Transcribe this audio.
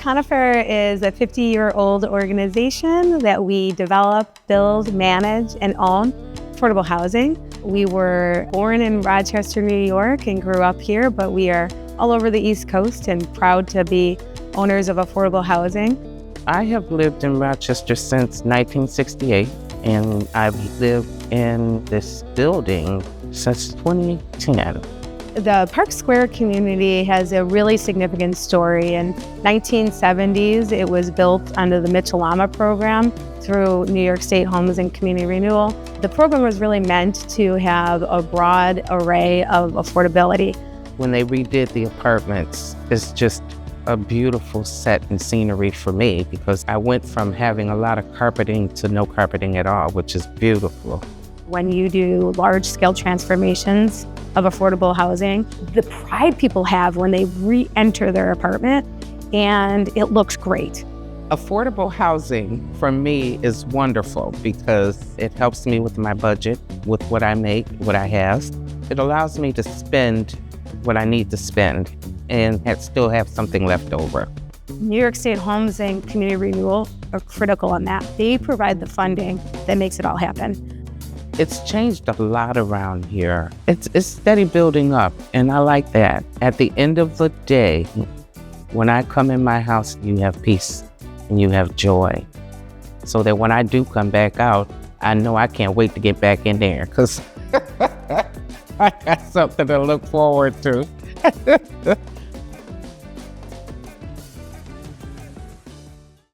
Conifer is a 50-year-old organization that we develop, build, manage, and own affordable housing. We were born in Rochester, New York, and grew up here, but we are all over the East Coast and proud to be owners of affordable housing. I have lived in Rochester since 1968, and I've lived in this building since 2010. The Park Square community has a really significant story. In 1970s, it was built under the Mitchell-Lama program through New York State Homes and Community Renewal. The program was really meant to have a broad array of affordability. When they redid the apartments, it's just a beautiful set and scenery for me because I went from having a lot of carpeting to no carpeting at all, which is beautiful. When you do large-scale transformations of affordable housing, the pride people have when they re-enter their apartment and it looks great. Affordable housing for me is wonderful because it helps me with my budget, with what I make, what I have. It allows me to spend what I need to spend and still have something left over. New York State Homes and Community Renewal are critical on that. They provide the funding that makes it all happen. It's changed a lot around here. It's steady building up, and I like that. At the end of the day, when I come in my house, you have peace and you have joy. So that when I do come back out, I know I can't wait to get back in there because I got something to look forward to.